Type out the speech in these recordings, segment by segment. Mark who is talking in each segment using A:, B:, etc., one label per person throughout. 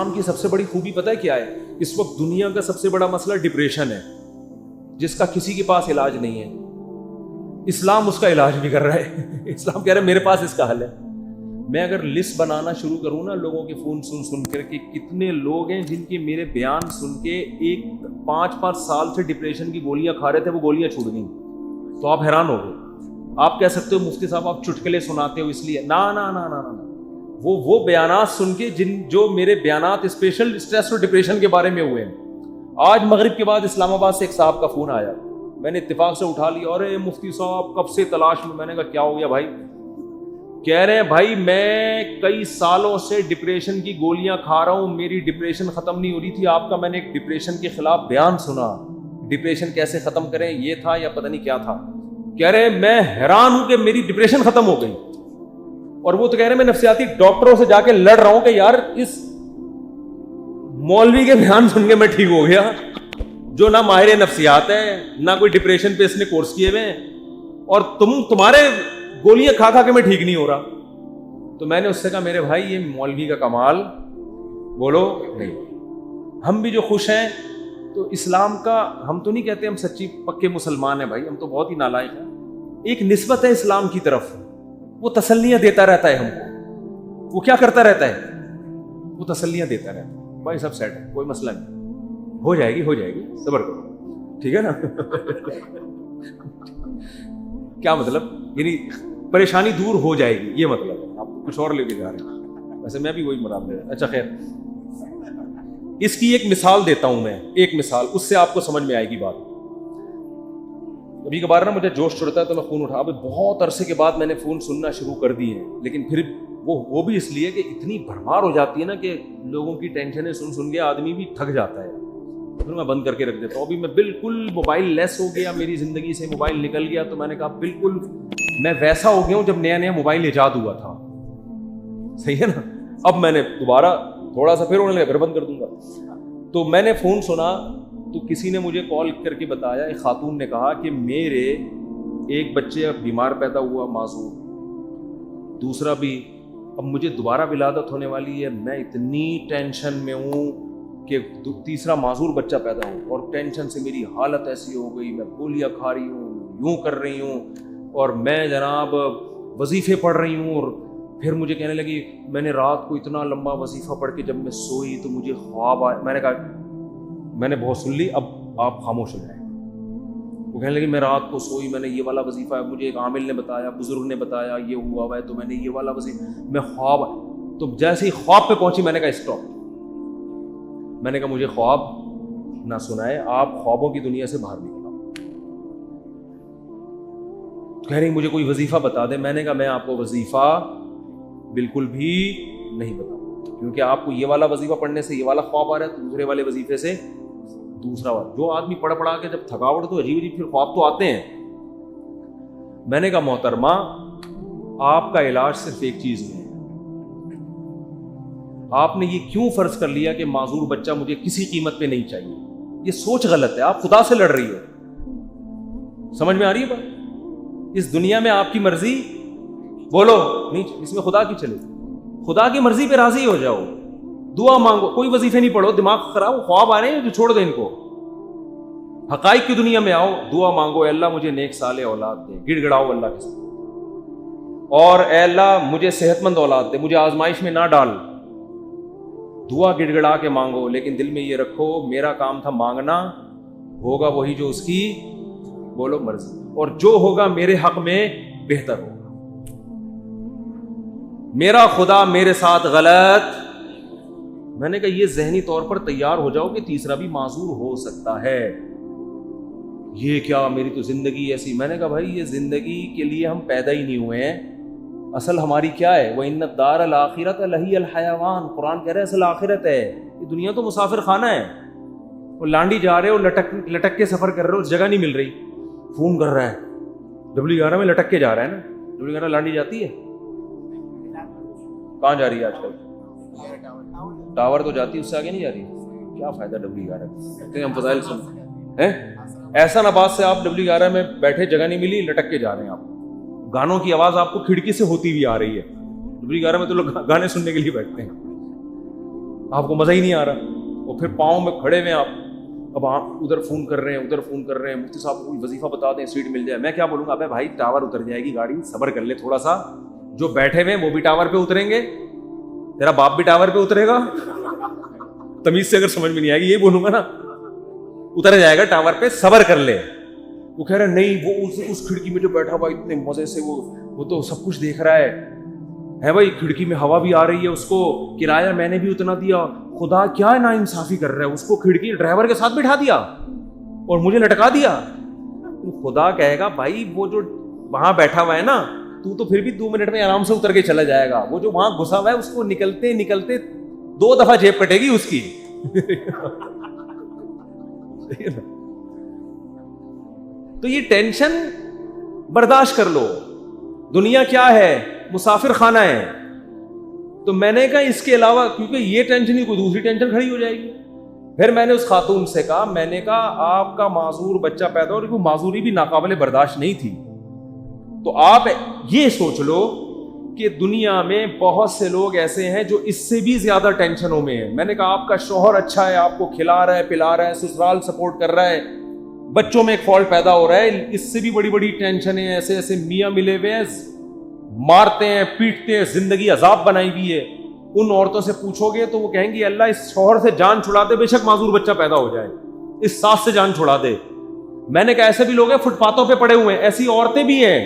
A: اسلام کی سب سے بڑی خوبی پتہ ہے کیا ہے؟ اس وقت دنیا کا سب سے بڑا مسئلہ ڈپریشن ہے، جس کا کسی کے پاس علاج نہیں ہے۔ اسلام اس کا علاج بھی کر رہا ہے۔ اسلام کہہ رہا ہے میرے پاس اس کا حل ہے۔ میں اگر لسٹ بنانا شروع کروں نا لوگوں کے فون سن کر کے، کتنے لوگ ہیں جن کے میرے بیان سن کے 5 سال سے ڈپریشن کی گولیاں کھا رہے تھے، وہ گولیاں چھوٹ گئیں، تو آپ حیران ہو گئے۔ آپ کہہ سکتے ہو مفتی صاحب آپ چٹکلے سناتے ہو اس لیے، نا نا نا نا نا، وہ بیانات سن کے جو میرے بیانات اسپیشل اسٹریس اور ڈپریشن کے بارے میں ہوئے ہیں۔ آج مغرب کے بعد اسلام آباد سے ایک صاحب کا فون آیا، میں نے اتفاق سے اٹھا لیا، اور مفتی صاحب کب سے تلاش میں۔ میں نے کہا کیا ہو گیا بھائی؟ کہہ رہے ہیں بھائی میں کئی سالوں سے ڈپریشن کی گولیاں کھا رہا ہوں، میری ڈپریشن ختم نہیں ہو رہی تھی، آپ کا میں نے ایک ڈپریشن کے خلاف بیان سنا، ڈپریشن کیسے ختم کریں یہ تھا یا پتہ نہیں کیا تھا۔ کہہ رہے ہیں میں حیران ہوں کہ میری ڈپریشن ختم ہو گئی، اور وہ تو کہہ رہے ہیں میں نفسیاتی ڈاکٹروں سے جا کے لڑ رہا ہوں کہ یار اس مولوی کے بیان سن کے میں ٹھیک ہو گیا، جو نہ ماہر نفسیات ہے نہ کوئی ڈپریشن پہ اس نے کورس کیے ہوئے ہیں، اور تمہارے گولیاں کھا کھا کے میں ٹھیک نہیں ہو رہا۔ تو میں نے اس سے کہا میرے بھائی یہ مولوی کا کمال بولو نہیں، ہم بھی جو خوش ہیں تو اسلام کا، ہم تو نہیں کہتے ہم سچی پکے مسلمان ہیں بھائی، ہم تو بہت ہی نالائق ہیں۔ ایک نسبت ہے اسلام کی طرف، وہ تسلیاں دیتا رہتا ہے ہم کو۔ وہ کیا کرتا رہتا ہے؟ وہ تسلیاں دیتا رہتا ہے، بھائی سب سیٹ ہے، کوئی مسئلہ نہیں، ہو جائے گی، صبر کرو، ٹھیک ہے نا؟ کیا مطلب؟ یعنی پریشانی دور ہو جائے گی، یہ مطلب ہے۔ آپ کچھ اور لے کے جا رہے ہیں، ویسے میں بھی وہی مراد لے رہا ہوں۔ اچھا خیر، اس کی ایک مثال دیتا ہوں میں، ایک مثال، اس سے آپ کو سمجھ میں آئے گی بات۔ کبھی کبھار نا مجھے جوش چڑھتا ہے تو میں فون اٹھا، ابھی بہت عرصے کے بعد میں نے فون سننا شروع کر دی ہے، لیکن پھر وہ بھی اس لیے کہ اتنی بھرمار ہو جاتی ہے نا کہ لوگوں کی ٹینشنیں سن کے آدمی بھی تھک جاتا ہے، پھر میں بند کر کے رکھ دیتا ہوں۔ ابھی میں بالکل موبائل لیس ہو گیا، میری زندگی سے موبائل نکل گیا، تو میں نے کہا بالکل میں ویسا ہو گیا ہوں جب نیا موبائل ایجاد ہوا تھا، صحیح ہے نا؟ اب میں نے دوبارہ تھوڑا سا پھر ہونے لگا، پھر بند کر دوں گا۔ تو میں نے فون سنا تو کسی نے مجھے کال کر کے بتایا، ایک خاتون نے کہا کہ میرے ایک بچے بیمار پیدا ہوا معذور، دوسرا بھی اب مجھے دوبارہ ولادت ہونے والی ہے، میں اتنی ٹینشن میں ہوں کہ تیسرا معذور بچہ پیدا ہو، اور ٹینشن سے میری حالت ایسی ہو گئی، میں گولیاں کھا رہی ہوں، یوں کر رہی ہوں، اور میں جناب وظیفے پڑھ رہی ہوں۔ اور پھر مجھے کہنے لگی میں نے رات کو اتنا لمبا وظیفہ پڑھ کے جب میں سوئی تو مجھے خواب آیا۔ میں نے کہا میں نے بہت سن لی، اب آپ خاموش ہو جائیں۔ وہ کہنے لگی میں رات کو سوئی، میں نے یہ والا وظیفہ ہے، مجھے ایک عامل نے بتایا، بزرگ نے بتایا یہ ہوا ہے، تو میں نے یہ والا وظیفہ، میں خواب، تو جیسے ہی خواب پہ پہنچی میں نے کہا اسٹاپ، میں نے کہا مجھے خواب نہ سنائے، آپ خوابوں کی دنیا سے باہر نکلو۔ کہہ رہی مجھے کوئی وظیفہ بتا دے۔ میں نے کہا میں آپ کو وظیفہ بالکل بھی نہیں بتاؤں، کیونکہ آپ کو یہ والا وظیفہ پڑھنے سے یہ والا خواب آ رہا ہے، تو دوسرے والے وظیفے سے دوسرا والا۔ جو آدمی پڑھا کے جب تھکاوٹ تو عجیب پھر خواب تو آتے ہیں۔ میں نے کہا محترمہ آپ کا علاج صرف ایک چیز میں ہے، آپ نے یہ کیوں فرض کر لیا کہ معذور بچہ مجھے کسی قیمت پہ نہیں چاہیے؟ یہ سوچ غلط ہے، آپ خدا سے لڑ رہی ہو۔ سمجھ میں آ رہی ہے بات؟ اس دنیا میں آپ کی مرضی بولو نہیں، اس میں خدا کی چلے، خدا کی مرضی پہ راضی ہو جاؤ، دعا مانگو، کوئی وظیفے نہیں پڑھو، دماغ خراب، خواب آ رہے ہیں جو چھوڑ دیں ان کو، حقائق کی دنیا میں آؤ، دعا مانگو، اے اللہ مجھے نیک صالح اولاد دے، گڑ گڑاؤ اللہ کے ساتھ، اور اے اللہ مجھے صحت مند اولاد دے، مجھے آزمائش میں نہ ڈال، دعا گڑ گڑا کے مانگو، لیکن دل میں یہ رکھو میرا کام تھا مانگنا، ہوگا وہی جو اس کی بولو مرضی، اور جو ہوگا میرے حق میں بہتر ہوگا، میرا خدا میرے ساتھ غلط۔ میں نے کہا یہ ذہنی طور پر تیار ہو جاؤ کہ تیسرا بھی معذور ہو سکتا ہے، یہ کیا میری تو زندگی ایسی۔ میں نے کہا بھائی یہ زندگی کے لیے ہم پیدا ہی نہیں ہوئے ہیں، اصل ہماری کیا ہے؟ وَإِنَّ الدَّارَ الْآخِرَةَ لَهِيَ الْحَيَوَانُ، قرآن کہہ رہے ہیں اصل آخرت ہے، یہ دنیا تو مسافر خانہ ہے، وہ لانڈی جا رہے ہو، لٹک کے سفر کر رہے ہو، جگہ نہیں مل رہی، فون کر رہا ہے W11 میں لٹک کے جا رہا ہے نا، W11 لانڈی جاتی ہے، کہاں جا رہی ہے آج کل؟ ٹاور تو جاتی ہے، اس سے آگے نہیں جا رہی، کیا فائدہ W11 کہ ہم فضائل سن ہیں۔ احسن آباد سے آپ W11 میں بیٹھے، جگہ نہیں ملی، لٹک کے جا رہے ہیں، آپ گانوں کی آواز آپ کو کھڑکی سے ہوتی ہوئی آ رہی ہے، W11 میں تو لوگ گانے سننے کے لیے بیٹھتے ہیں۔ آپ کو مزہ ہی نہیں آ رہا، اور پھر پاؤں میں کھڑے ہوئے آپ، اب آپ ادھر فون کر رہے ہیں ادھر فون کر رہے ہیں، مفتی صاحب کوئی وظیفہ بتا دیں سیٹ مل جائے. میں کیا بولوں گا، ابے بھائی ٹاور اتر جائے گی گاڑی، صبر کر لے تھوڑا سا، جو بیٹھے ہوئے وہ بھی ٹاور پہ اتریں گے، تیرا باپ بھی ٹاور پہ اترے گا. تمیز سے اگر سمجھ میں نہیں آئے گی یہ بولوں گا نا، اتر جائے گا ٹاور پہ، صبر کر لے. وہ کہہ رہا نہیں وہ اس کھڑکی میں جو بیٹھا ہوا اتنے مزے سے وہ تو سب کچھ دیکھ رہا ہے بھائی، کھڑکی میں ہوا بھی آ رہی ہے، اس کو کرایہ میں نے بھی اتنا دیا، خدا کیا نا انصافی کر رہا ہے، اس کو کھڑکی ڈرائیور کے ساتھ بٹھا دیا اور مجھے لٹکا دیا. خدا کہے گا بھائی وہ جو وہاں بیٹھا ہوا ہے نا، تو پھر بھی 2 منٹ میں آرام سے اتر کے چلا جائے گا، وہ جو وہاں گھسا ہوا ہے اس کو نکلتے نکلتے 2 دفعہ جیب کٹے گی اس کی. تو یہ ٹینشن برداشت کر لو. دنیا کیا ہے؟ مسافر خانہ ہے. تو میں نے کہا اس کے علاوہ، کیونکہ یہ ٹینشن ہی کوئی دوسری ٹینشن کھڑی ہو جائے گی. پھر میں نے اس خاتون سے کہا، میں نے کہا آپ کا معذور بچہ پیدا ہو، اور وہ معذوری بھی ناقابل برداشت نہیں تھی، تو آپ یہ سوچ لو کہ دنیا میں بہت سے لوگ ایسے ہیں جو اس سے بھی زیادہ ٹینشنوں میں ہیں. میں نے کہا آپ کا شوہر اچھا ہے، آپ کو کھلا رہا ہے پلا رہا ہے، سسرال سپورٹ کر رہا ہے، بچوں میں ایک فالٹ پیدا ہو رہا ہے، اس سے بھی بڑی بڑی ٹینشنیں، ایسے ایسے میاں ملے ہوئے ہیں، مارتے ہیں پیٹتے ہیں، زندگی عذاب بنائی ہوئی ہے. ان عورتوں سے پوچھو گے تو وہ کہیں گی اللہ اس شوہر سے جان چھڑا دے، بے شک معذور بچہ پیدا ہو جائے، اس ساس سے جان چھڑا دے. میں نے کہا ایسے بھی لوگ ہیں فٹ پاتھوں پہ پڑے ہوئے ہیں، ایسی عورتیں بھی ہیں،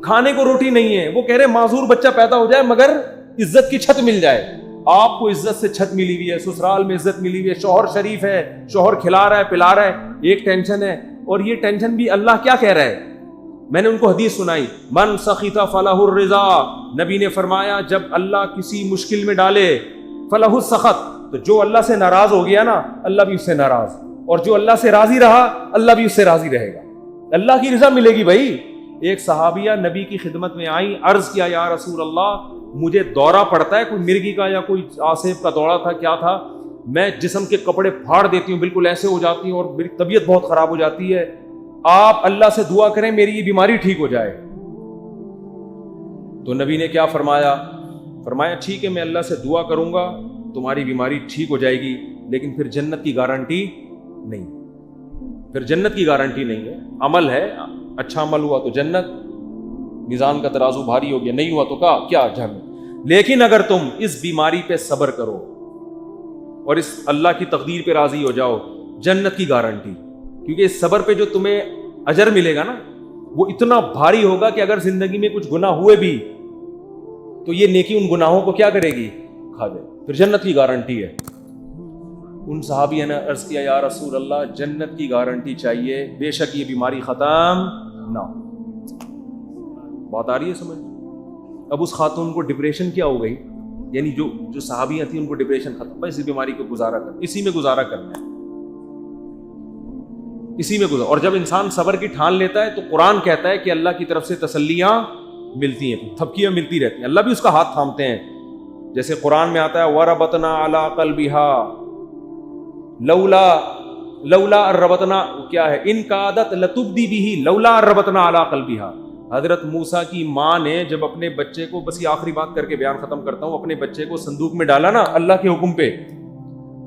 A: کھانے کو روٹی نہیں ہے، وہ کہہ رہے معذور بچہ پیدا ہو جائے مگر عزت کی چھت مل جائے. آپ کو عزت سے چھت ملی ہوئی ہے، سسرال میں عزت ملی ہوئی ہے، شوہر شریف ہے، شوہر کھلا رہا ہے پلا رہا ہے، ایک ٹینشن ہے. اور یہ ٹینشن بھی اللہ کیا کہہ رہا ہے؟ میں نے ان کو حدیث سنائی، من سخط فلہ الرضا، نبی نے فرمایا جب اللہ کسی مشکل میں ڈالے، فلہ السخط، تو جو اللہ سے ناراض ہو گیا نا اللہ بھی اس سے ناراض، اور جو اللہ سے راضی رہا اللہ بھی اس سے راضی رہے گا. اللہ کی رضا ملے گی بھائی. ایک صحابیہ نبی کی خدمت میں آئی، عرض کیا یا رسول اللہ مجھے دورہ پڑتا ہے، کوئی مرگی کا یا کوئی آصف کا دورہ تھا کیا تھا، میں جسم کے کپڑے پھاڑ دیتی ہوں، بالکل ایسے ہو جاتی ہوں اور میری طبیعت بہت خراب ہو جاتی ہے، آپ اللہ سے دعا کریں میری یہ بیماری ٹھیک ہو جائے. تو نبی نے کیا فرمایا؟ فرمایا ٹھیک ہے میں اللہ سے دعا کروں گا تمہاری بیماری ٹھیک ہو جائے گی، لیکن پھر جنت کی گارنٹی نہیں، پھر جنت کی گارنٹی نہیں ہے. عمل ہے، اچھا عمل ہوا تو جنت، میزان کا ترازو بھاری ہو گیا، نہیں ہوا تو کیا جہنم. لیکن اگر تم اس بیماری پہ صبر کرو اور اس اللہ کی تقدیر پہ راضی ہو جاؤ، جنت کی گارنٹی. کیونکہ اس صبر پہ جو تمہیں اجر ملے گا نا وہ اتنا بھاری ہوگا کہ اگر زندگی میں کچھ گناہ ہوئے بھی تو یہ نیکی ان گناہوں کو کیا کرے گی؟ کھا جائے. پھر جنت کی گارنٹی ہے. ان صحابیوں نے عرض کیا یا رسول اللہ جنت کی گارنٹی چاہیے، بے شک یہ بیماری ختم نہ ہو. بات آ رہی ہے سمجھ؟ اب اس خاتون کو ڈپریشن کیا ہو گئی، یعنی جو صحابیاں تھیں ان کو ڈپریشن ختم، بس اس بیماری کو گزارا کر، اسی میں گزارا کرنا ہے، اسی میں گزارا. اور جب انسان صبر کی ٹھان لیتا ہے تو قرآن کہتا ہے کہ اللہ کی طرف سے تسلیاں ملتی ہیں، تھپکیاں ملتی رہتی ہیں، اللہ بھی اس کا ہاتھ تھامتے ہیں. جیسے قرآن میں آتا ہے وَرَبَطْنَا عَلَىٰ قَلْبِهَا لولا الربطنا، کیا ہے ان کادت لتبدی بِهِ لولا الربطنا عَلَىٰ قَلْبِهَا. حضرت موسیٰ کی ماں نے جب اپنے بچے کو، بس یہ آخری بات کر کے بیان ختم کرتا ہوں، اپنے بچے کو صندوق میں ڈالا نا اللہ کے حکم پہ،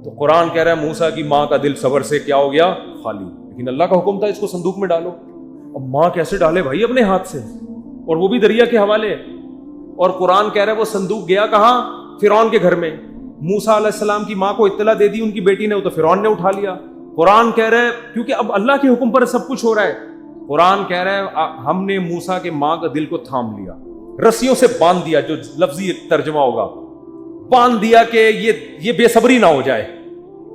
A: تو قرآن کہہ رہا ہے موسیٰ کی ماں کا دل صبر سے کیا ہو گیا؟ خالی. لیکن اللہ کا حکم تھا اس کو صندوق میں ڈالو. اب ماں کیسے ڈالے بھائی اپنے ہاتھ سے، اور وہ بھی دریا کے حوالے. اور قرآن کہہ رہا ہے وہ صندوق گیا کہاں؟ فرعون کے گھر میں. موسیٰ علیہ السلام کی ماں کو اطلاع دے دی ان کی بیٹی نے، تو فرعون نے اٹھا لیا. قرآن کہہ رہا ہے کیونکہ اب اللہ کے حکم پر سب کچھ ہو رہا ہے، قرآن کہہ رہا ہے ہم نے موسیٰ کے ماں کا دل کو تھام لیا، رسیوں سے باندھ دیا، جو لفظی ترجمہ ہوگا باندھ دیا کہ یہ بے صبری نہ ہو جائے.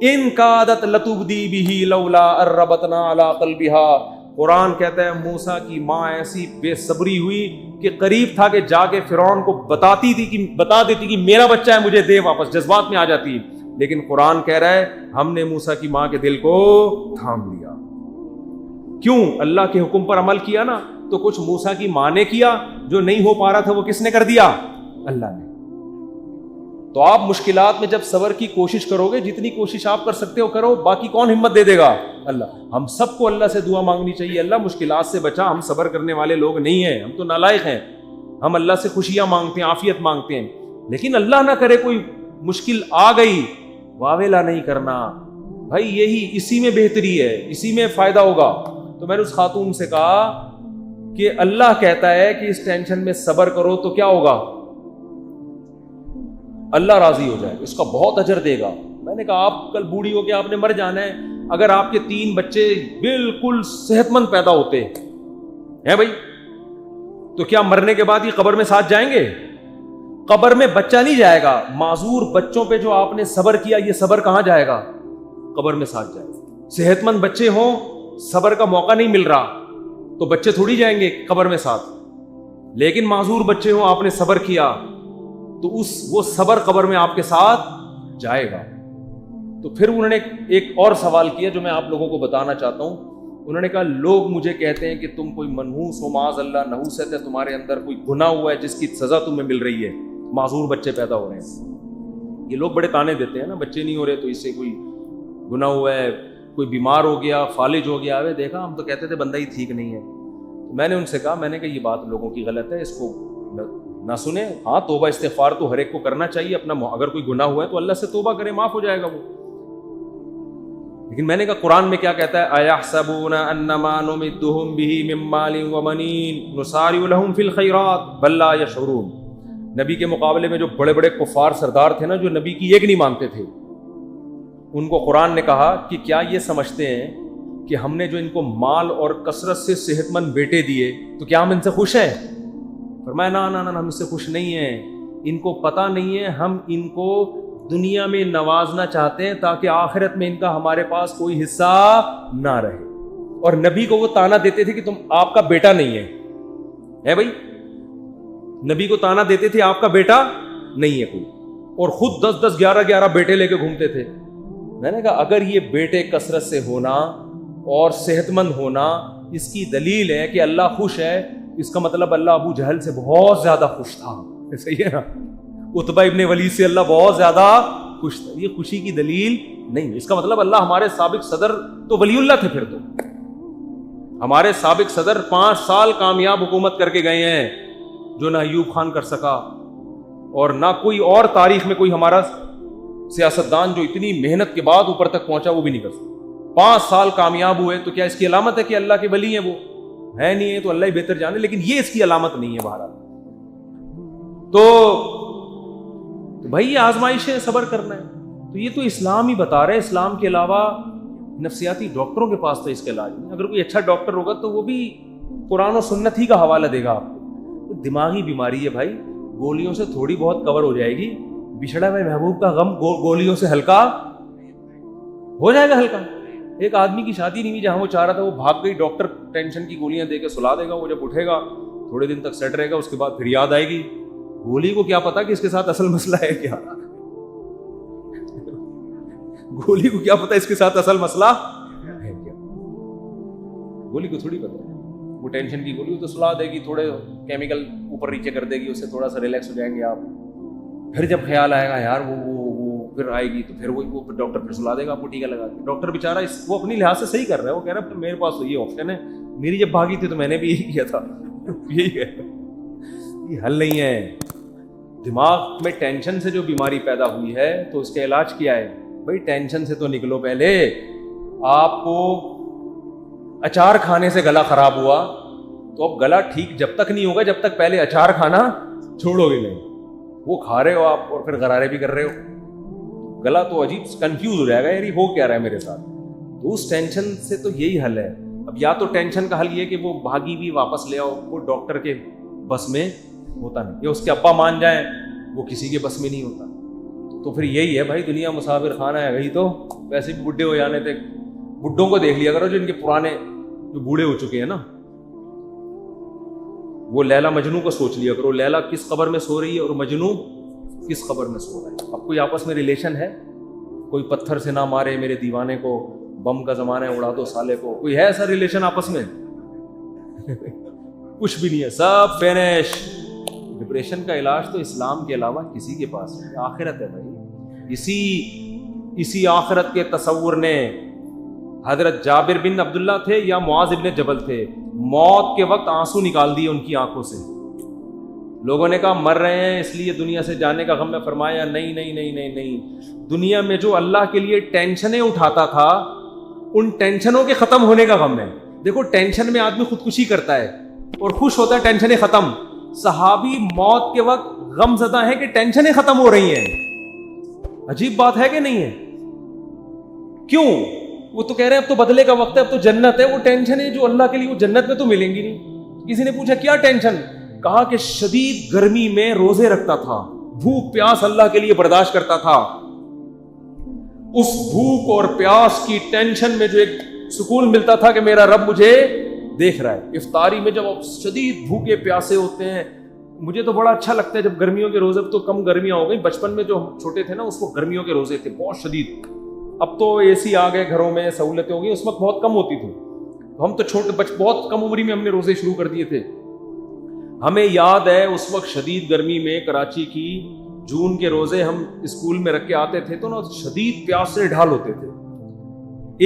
A: ان کادت لتبدی بہ لولا الربطنا علی قلبہا. قرآن کہتا ہے موسیٰ کی ماں ایسی بے صبری ہوئی کہ قریب تھا کہ جا کے فرعون کو بتا دیتی کہ میرا بچہ ہے مجھے دے واپس، جذبات میں آ جاتی. لیکن قرآن کہہ رہا ہے ہم نے موسیٰ کی ماں کے دل کو تھام لیا. کیوں؟ اللہ کے حکم پر عمل کیا نا. تو کچھ موسیٰ کی ماں نے کیا جو نہیں ہو پا رہا تھا، وہ کس نے کر دیا؟ اللہ نے. تو آپ مشکلات میں جب صبر کی کوشش کرو گے، جتنی کوشش آپ کر سکتے ہو کرو، باقی کون ہمت دے دے گا؟ اللہ. ہم سب کو اللہ سے دعا مانگنی چاہیے، اللہ مشکلات سے بچا. ہم صبر کرنے والے لوگ نہیں ہیں، ہم تو نالائق ہیں. ہم اللہ سے خوشیاں مانگتے ہیں، عافیت مانگتے ہیں، لیکن اللہ نہ کرے کوئی مشکل آ گئی واویلا نہیں کرنا بھائی, یہی اسی میں بہتری ہے, اسی میں فائدہ ہوگا. تو میں نے اس خاتون سے کہا کہ اللہ کہتا ہے کہ اس ٹینشن میں صبر کرو تو کیا ہوگا, اللہ راضی ہو جائے, اس کا بہت اجر دے گا. میں نے کہا آپ کل بوڑھی ہو کے آپ نے مر جانا ہے, اگر آپ کے 3 بچے بالکل صحت مند پیدا ہوتے ہیں بھائی, تو کیا مرنے کے بعد یہ قبر میں ساتھ جائیں گے؟ قبر میں بچہ نہیں جائے گا. معذور بچوں پہ جو آپ نے صبر کیا, یہ صبر کہاں جائے گا؟ قبر میں ساتھ جائے گا. صحت مند بچے ہوں, صبر کا موقع نہیں مل رہا, تو بچے تھوڑی جائیں گے قبر میں ساتھ. لیکن معذور بچے ہوں, آپ نے صبر کیا, تو وہ صبر قبر میں آپ کے ساتھ جائے گا. تو پھر انہوں نے ایک اور سوال کیا جو میں آپ لوگوں کو بتانا چاہتا ہوں. انہوں نے کہا لوگ مجھے کہتے ہیں کہ تم کوئی منحوس ہو, معاذ اللہ نحوست ہے تمہارے اندر, کوئی گناہ ہوا ہے جس کی سزا تمہیں مل رہی ہے, معذور بچے پیدا ہو رہے ہیں. یہ لوگ بڑے تانے دیتے ہیں نا, بچے نہیں ہو رہے تو اس سے کوئی گناہ ہوا ہے, کوئی بیمار ہو گیا, فالج ہو گیا. دیکھا ہم تو کہتے تھے بندہ ہی ٹھیک نہیں ہے. میں نے ان سے کہا, میں نے کہا یہ بات لوگوں کی غلط ہے, اس کو نہ سنیں. ہاں توبہ استغفار تو ہر ایک کو کرنا چاہیے اپنا, اگر کوئی گناہ ہوا ہے تو اللہ سے توبہ کرے, معاف ہو جائے گا وہ. لیکن میں نے کہا قرآن میں کیا کہتا ہے, اَيَحْسَبُونَ أَنَّمَا نُمِدُّهُم بِهِ مِن مَّالٍ وَبَنِينَ نُسَارِعُ لَهُمْ فِي الْخَيْرَاتِ بَل لَّا يَشْعُرُونَ. نبی کے مقابلے میں جو بڑے بڑے کفار سردار تھے نا, جو نبی کی ایک نہیں مانتے تھے, ان کو قرآن نے کہا کہ کیا یہ سمجھتے ہیں کہ ہم نے جو ان کو مال اور کثرت سے صحت مند بیٹے دیے تو کیا ہم ان سے خوش ہیں؟ فرمایا نا نا نا, ہم اس سے خوش نہیں ہیں. ان کو پتہ نہیں ہے ہم ان کو دنیا میں نوازنا چاہتے ہیں تاکہ آخرت میں ان کا ہمارے پاس کوئی حصہ نہ رہے. اور نبی کو وہ تانا دیتے تھے کہ تم آپ کا بیٹا نہیں ہے بھائی, نبی کو تانا دیتے تھے آپ کا بیٹا نہیں ہے کوئی, اور خود 10 11 بیٹے لے کے گھومتے تھے. میں نے کہا اگر یہ بیٹے کثرت سے ہونا اور صحت مند ہونا اس کی دلیل ہے کہ اللہ خوش ہے, اس کا مطلب اللہ ابو جہل سے بہت زیادہ خوش تھا. صحیح ہے نا, عتبہ ابن ولید سے اللہ بہت زیادہ خوش تھا. یہ خوشی کی دلیل نہیں, اس کا مطلب اللہ ہمارے سابق صدر تو ولی اللہ تھے. پھر تو ہمارے سابق صدر 5 سال کامیاب حکومت کر کے گئے ہیں, جو نہ ایوب خان کر سکا اور نہ کوئی اور تاریخ میں کوئی ہمارا سیاستدان جو اتنی محنت کے بعد اوپر تک پہنچا وہ بھی نہیں کر سکتا. 5 سال کامیاب ہوئے, تو کیا اس کی علامت ہے کہ اللہ کے ولی ہیں؟ وہ ہے نہیں ہے تو اللہ ہی بہتر جانے, لیکن یہ اس کی علامت نہیں ہے. بہرحال تو بھائی یہ آزمائش ہے, صبر کرنا ہے. تو یہ تو اسلام ہی بتا رہے ہیں, اسلام کے علاوہ نفسیاتی ڈاکٹروں کے پاس تو اس کا علاج نہیں. اگر کوئی اچھا ڈاکٹر ہوگا تو وہ بھی قرآن و سنت ہی کا حوالہ دے گا آپ کو. دماغی بیماری ہے بھائی, گولیوں سے تھوڑی بہت کور ہو جائے گی. بچھڑا ہوئے محبوب کا غم گولیوں سے ہلکا ہو جائے گا. ہلکا ایک آدمی کی شادی نہیں ہوئی جہاں وہ چاہ رہا تھا, وہ بھاگ گئی, ڈاکٹر ٹینشن کی گولیاں دے کے سلا دے گا. وہ جب اٹھے گا تھوڑے دن تک سیٹ رہے گا, اس کے بعد پھر یاد آئے گی. گولی کو کیا پتا کہ اس کے ساتھ اصل مسئلہ ہے کیا, گولی کو کیا پتا اس کے ساتھ اصل مسئلہ ہے کیا. گولی کو تھوڑی پتا, وہ ٹینشن کی گولی تو سلا دے گی, تھوڑے کیمیکل اوپر نیچے کر دے گی, اس سے تھوڑا سا ریلیکس ہو جائیں گے آپ. پھر جب خیال آئے گا یار وہ پھر آئے گی, تو پھر وہ ڈاکٹر پھر سلا دے گا آپ کو ٹیکا لگا کے. ڈاکٹر بیچارہ وہ اپنی لحاظ سے صحیح کر رہا ہے, وہ کہہ رہا ہے میرے پاس تو یہ آپشن ہے, میری جب بھاگی تھی تو میں نے بھی یہی کیا تھا. یہی ہے, یہ حل نہیں ہے. دماغ میں ٹینشن سے جو بیماری پیدا ہوئی ہے تو اس کا علاج کیا ہے بھائی؟ ٹینشن سے تو نکلو. پہلے آپ کو اچار کھانے سے گلا خراب ہوا تو اب گلا ٹھیک جب تک نہیں ہوگا جب تک پہلے اچار کھانا چھوڑو گے نہیں. وہ کھا رہے ہو آپ اور پھر غرارے بھی کر رہے ہو, گلا تو عجیب کنفیوز ہو جائے گا, یار یہ ہو کیا رہا ہے میرے ساتھ. تو اس ٹینشن سے تو یہی حل ہے. اب یا تو ٹینشن کا حل یہ کہ وہ بھاگی بھی واپس لے آؤ, وہ ڈاکٹر کے بس میں ہوتا نہیں, یا اس کے ابا مان جائیں, وہ کسی کے بس میں نہیں ہوتا. تو پھر یہی ہے بھائی, دنیا مسافر خانہ ہے گئی, تو ویسے بھی بڈھے ہو جانے تھے. بڈھوں کو دیکھ لیا کرو جو ان کے پرانے جو بوڑھے ہو چکے ہیں نا, وہ لیلا مجنو کو سوچ لیا کرو, لیلا کس قبر میں سو رہی ہے اور مجنو کس قبر میں سو رہا ہے. اب کوئی آپس میں ریلیشن ہے؟ کوئی پتھر سے نہ مارے میرے دیوانے کو, بم کا زمانہ ہے اڑا دو سالے کو, کوئی ہے ایسا ریلیشن آپس میں؟ کچھ بھی نہیں ہے, سب فینش. ڈپریشن کا علاج تو اسلام کے علاوہ کسی کے پاس ہے, آخرت ہے بھائی. اسی آخرت کے تصور نے حضرت جابر بن عبداللہ تھے یا معاذ ابن جبل تھے, موت کے وقت آنسو نکال دیے ان کی آنکھوں سے. لوگوں نے کہا مر رہے ہیں اس لیے دنیا سے جانے کا غم ہے. فرمایا نہیں نہیں نہیں نہیں نہیں, دنیا میں جو اللہ کے لیے ٹینشنیں اٹھاتا تھا ان ٹینشنوں کے ختم ہونے کا غم ہے. دیکھو ٹینشن میں آدمی خودکشی کرتا ہے اور خوش ہوتا ہے ٹینشنیں ختم. صحابی موت کے وقت غم زدہ ہے کہ ٹینشنیں ختم ہو رہی ہیں. عجیب بات ہے کہ نہیں ہے؟ کیوں؟ وہ تو کہہ رہے ہیں اب تو بدلے کا وقت ہے, اب تو جنت ہے. وہ ٹینشنیں جو اللہ کے لیے وہ جنت میں تو ملیں گی نہیں. کسی نے پوچھا کیا ٹینشن؟ کہا کہ شدید گرمی میں روزے رکھتا تھا, بھوک پیاس اللہ کے لیے برداشت کرتا تھا. اس بھوک اور پیاس کی ٹینشن میں جو ایک سکون ملتا تھا کہ میرا رب مجھے دیکھ رہا ہے. افطاری میں جب آپ شدید بھوکے پیاسے ہوتے ہیں, مجھے تو بڑا اچھا لگتا ہے جب گرمیوں کے روزے, تو کم گرمیاں ہو گئی, بچپن میں جو ہم چھوٹے تھے نا اس کو گرمیوں کے روزے تھے بہت شدید. اب تو اے سی آ گئے گھروں میں, سہولتیں ہو گئی, اس وقت بہت کم ہوتی تھی. ہم تو چھوٹے بہت کم عمری میں ہم نے روزے شروع کر دیے تھے. ہمیں یاد ہے اس وقت شدید گرمی میں کراچی کی جون کے روزے ہم اسکول میں رکھ کے آتے تھے تو نا شدید پیاس سے ڈھال ہوتے تھے.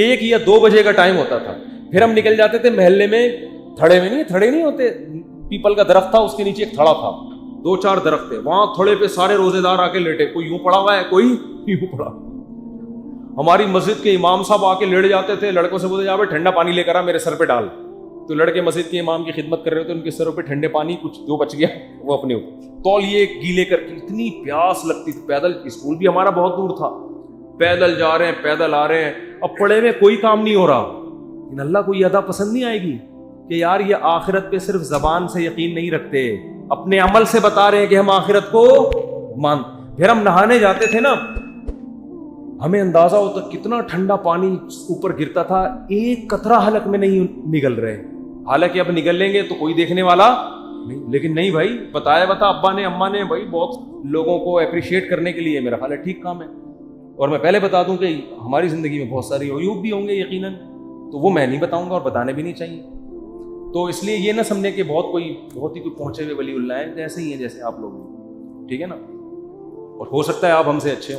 A: 1 یا 2 بجے کا ٹائم ہوتا تھا, پھر ہم نکل جاتے تھے محلے میں. تھڑے نہیں ہوتے, پیپل کا درخت تھا, اس کے نیچے ایک تھڑا تھا, 2-4 درخت تھے, وہاں تھڑے پہ سارے روزے دار آ کے لیٹے, کوئی یوں پڑا ہوا ہے, کوئی یوں پڑا. ہماری مسجد کے امام صاحب آ کے لیٹ جاتے تھے, لڑکوں سے بولتے جا بھائی ٹھنڈا پانی لے کر آ میرے سر پہ ڈال. تو لڑکے مسجد کے امام کی خدمت کر رہے ہوتے, ان کے سروں پہ ٹھنڈے پانی کچھ جو بچ گیا وہ اپنے تولیے گیلے کر کے. اتنی پیاس لگتی تھی. پیدل, اسکول بھی ہمارا بہت دور تھا, پیدل جا رہے ہیں پیدل آ رہے ہیں. اب پڑے میں کوئی کام نہیں ہو رہا, لیکن اللہ کو یہ ادا پسند نہیں آئے گی کہ یار یہ آخرت پہ صرف زبان سے یقین نہیں رکھتے, اپنے عمل سے بتا رہے ہیں کہ ہم آخرت کو مان. پھر ہم نہانے جاتے تھے نا, ہمیں اندازہ ہوتا کتنا ٹھنڈا پانی اوپر گرتا تھا, ایک قطرہ حلق میں نہیں نگل رہے. حالانکہ اب نگل لیں گے تو کوئی دیکھنے والا نہیں, لیکن نہیں بھائی, بتا ابا نے اماں نے, بھائی بہت لوگوں کو اپریشیٹ کرنے کے لیے میرا خیال ہے ٹھیک کام ہے. اور میں پہلے بتا دوں کہ ہماری زندگی میں بہت ساری عیوب بھی ہوں گے یقیناً, تو وہ میں نہیں بتاؤں گا اور بتانے بھی نہیں چاہیے. تو اس لیے یہ نہ سمجھیں کہ بہت ہی کوئی پہنچے ہوئے ولی اللہ ہیں, ایسے ہی ہیں جیسے آپ لوگ ہیں, ٹھیک ہے نا. اور ہو سکتا ہے آپ ہم سے اچھے ہوں.